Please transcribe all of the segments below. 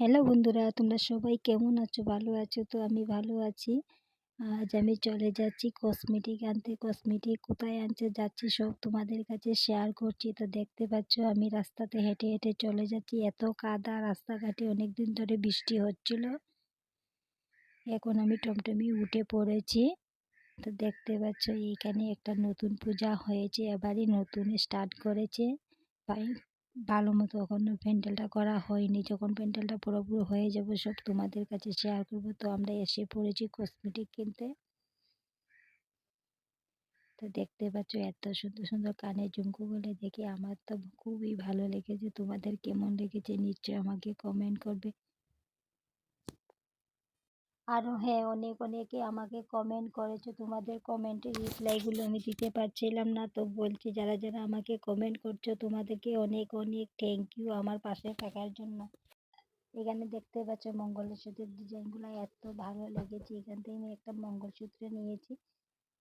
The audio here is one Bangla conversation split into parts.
হ্যালো বন্ধুরা, তোমরা সবাই কেমন আছো? ভালো আছো তো? আমি ভালো আছি। আজ আমি চলে যাচ্ছি কসমেটিক আনতে। কসমেটিক কোথায় আনতে যাচ্ছি সব তোমাদের কাছে শেয়ার করছি। তো দেখতে পাচ্ছ আমি রাস্তাতে হেঁটে হেঁটে চলে যাচ্ছি। এত কাদা রাস্তাঘাটে, অনেক দিন ধরে বৃষ্টি হচ্ছিল। এখন আমি টমটমে উঠে পড়েছি। তো দেখতে পাচ্ছ এইখানে একটা নতুন পূজা হয়েছে, এবারই নতুন স্টার্ট করেছে। তাই ভালো মতো এখনও প্যান্ডেলটা করা হয়নি। যখন প্যান্ডেলটা পুরোপুরি হয়ে যাবে সব তোমাদের কাছে শেয়ার করব। তো আমরা এসে পড়েছি কসমেটিক কিনতে। তো দেখতে পাচ্ছ এত সুন্দর সুন্দর কানের ঝুমকোগুলো দেখে আমার তো খুবই ভালো লেগেছে। তোমাদের কেমন লেগেছে নিশ্চয়ই আমাকে কমেন্ট করবে। আরও হ্যাঁ, অনেকে আমাকে কমেন্ট করেছো। তোমাদের কমেন্টের রিপ্লাইগুলো আমি দিতে পারছিলাম না। তো বলছি যারা যারা আমাকে কমেন্ট করছো তোমাদেরকে অনেক অনেক থ্যাংক ইউ আমার পাশে থাকার জন্য। এখানে দেখতে পাচ্ছ মঙ্গলসূত্রের ডিজাইনগুলো এত ভালো লেগেছে। এখান থেকে আমি একটা মঙ্গলসূত্র নিয়েছি,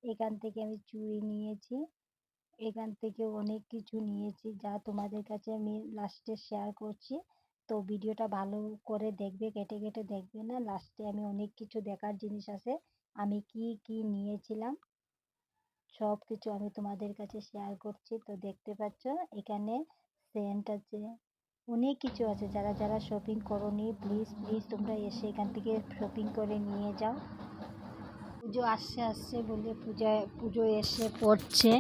এখান থেকে আমি চুড়ি নিয়েছি, এখান থেকে অনেক কিছু নিয়েছি যা তোমাদের কাছে আমি লাস্টে শেয়ার করছি। তো ভিডিওটা ভালো করে দেখবে, কেটে কেটে দেখবে না। লাস্টে আমি অনেক কিছু দেখার জিনিস আছে, আমি কি কি নিয়েছিলাম সব কিছু আমি তোমাদের কাছে শেয়ার করছি। তো দেখতে পাচ্ছ এখানে সেন্ট আছে, অনেক কিছু আছে। যারা যারা শপিং করোনি প্লিজ প্লিজ তোমরা এসে এখান থেকে শপিং করে নিয়ে যাও। পুজো আসছে বলে পুজো এসে পড়ছে।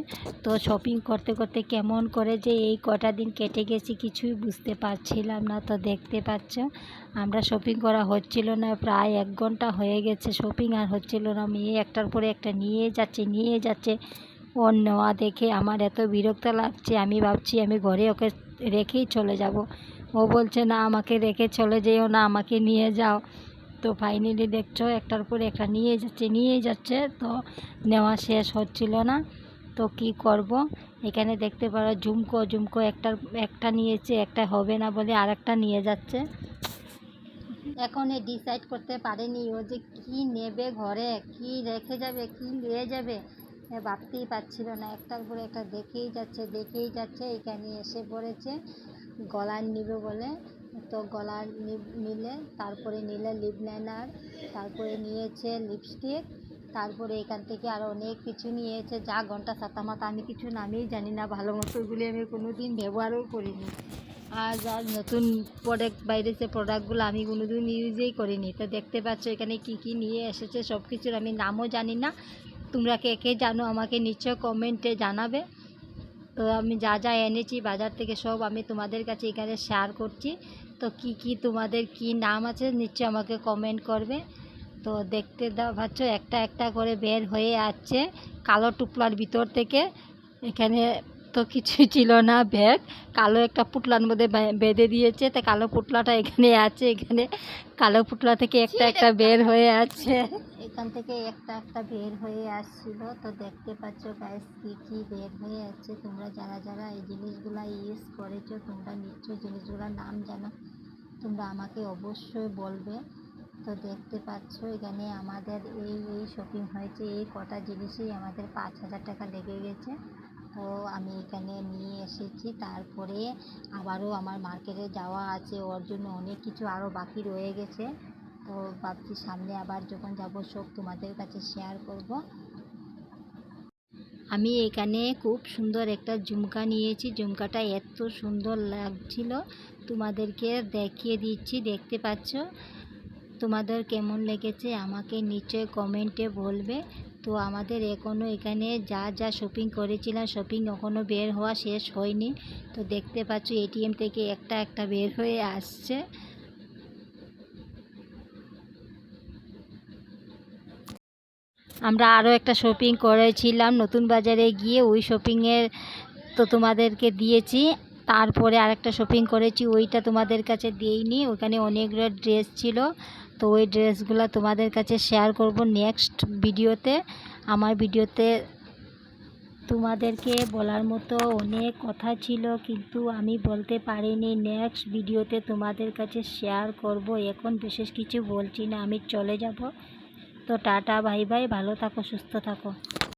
তো শপিং করতে করতে কেমন করে যে এই কটা দিন কেটে গেছে কিছুই বুঝতে পারছিলাম না। তো দেখতে পাচ্ছ আমরা শপিং করা হচ্ছিল না, প্রায় 1 ঘন্টা হয়ে গেছে শপিং আর হচ্ছিল না। মেয়ে একটার পরে একটা নিয়ে যাচ্ছে। ওর নেওয়া দেখে আমার এত বিরক্ত লাগছে, আমি ভাবছি আমি ঘরে ওকে রেখেই চলে যাব। ও বলছে না আমাকে রেখে চলে যেও না, আমাকে নিয়ে যাও। তো ফাইনালি দেখছো একটার পর একটা নিয়ে যাচ্ছে। তো নেওয়া শেষ হচ্ছিল না, তো কি করব। এখানে দেখতে পারো ঝুমকো একটা নিয়েছে, একটা হবে না বলে আরেকটা নিয়ে যাচ্ছে। এখন ডিসাইড করতে পারেনি ও যে কি নেবে, ঘরে কি রেখে যাবে, কি নিয়ে যাবে ভাবতেই পারছিল না। একটার পরে একটা দেখেই যাচ্ছে। এখানে এসে পড়েছে গলার নিবে বলে। তো গলার নিলে, তারপরে নিলে লিপ লাইনার, তারপরে নিয়েছে লিপস্টিক, তারপরে এখান থেকে আরও অনেক কিছু নিয়েছে যা ঘন্টা ছাতা মাথা আমি কিছু নামেই জানি না ভালো মতো, ওগুলি আমি কোনো দিন ব্যবহারও করিনি। আর যা নতুন প্রোডাক্ট বাইরেছে প্রোডাক্টগুলো আমি কোনো দিন ইউজই করিনি। তো দেখতে পাচ্ছ এখানে কি কি নিয়ে এসেছে, সব কিছুর আমি নামও জানি না। তোমরা কে কে জানো আমাকে নিশ্চয় কমেন্টে জানাবে। তো আমি যা যা এনেছি বাজার থেকে সব আমি তোমাদের কাছে এখানে শেয়ার করছি। তো কি কি তোমাদের কি নাম আছে নিশ্চয় আমাকে কমেন্ট করবে। তো দেখতে পাচ্ছ একটা একটা করে বের হয়ে আসছে কালো টুকলার ভিতর থেকে। এখানে তো কিছুই ছিল না, ব্যাগ কালো একটা পুটলার মধ্যে বেঁধে দিয়েছে। তো কালো পুটলাটা এখানে আছে, এখানে কালো পুটলা থেকে একটা একটা বের হয়ে আছে, এখান থেকে একটা একটা বের হয়ে আসছিল। তো দেখতে পাচ্ছ গাইস কি কি বের হয়ে আছে। তোমরা যারা যারা এই জিনিসগুলো ইউজ করেছো তোমরা নিশ্চয়ই জিনিসগুলোর নাম জানো, তোমরা আমাকে অবশ্যই বলবে। তো দেখতে পাচ্ছ এখানে আমাদের এই শপিং হয়েছে, এই কটা জিনিসেই আমাদের 5,000 টাকা লেগে গেছে। তো আমি এখানে নিয়ে এসেছি, তারপরে আবারও আমার মার্কেটে যাওয়া আছে, ওর জন্য অনেক কিছু আরও বাকি রয়ে গেছে। তো ভাবছি সামনে আবার যখন যাব সব তোমাদের কাছে শেয়ার করব। আমি এখানে খুব সুন্দর একটা ঝুমকা নিয়েছি, ঝুমকাটা এত সুন্দর লাগছিল তোমাদেরকে দেখিয়ে দিচ্ছি। দেখতে পাচ্ছ তোমাদের কেমন লেগেছে আমাকে নিশ্চয় কমেন্টে বলবে। তো আমাদের এখনও এখানে যা যা শপিং করেছিলাম শপিং এখনও বের হওয়া শেষ হয়নি। তো দেখতে পাচ্ছ এটিএম থেকে একটা একটা বের হয়ে আসছে। আমরা আরও একটা শপিং করেছিলাম নতুন বাজারে গিয়ে, ওই শপিংয়ের তো তোমাদেরকে দিয়েছি। তারপরে আরেকটা শপিং করেছি, ওইটা তোমাদের কাছে দিইনি, ওখানে অনেকগুলো ড্রেস ছিল। তো ওই ড্রেসগুলো তোমাদের কাছে শেয়ার করব নেক্সট ভিডিওতে। আমার ভিডিওতে তোমাদেরকে বলার মতো অনেক কথা ছিল কিন্তু আমি বলতে পারিনি। নেক্সট ভিডিওতে তোমাদের কাছে শেয়ার করব। এখন বিশেষ কিছু বলছি না, আমি চলে যাব। তো টাটা বাই বাই, ভালো থাকো সুস্থ থাকো।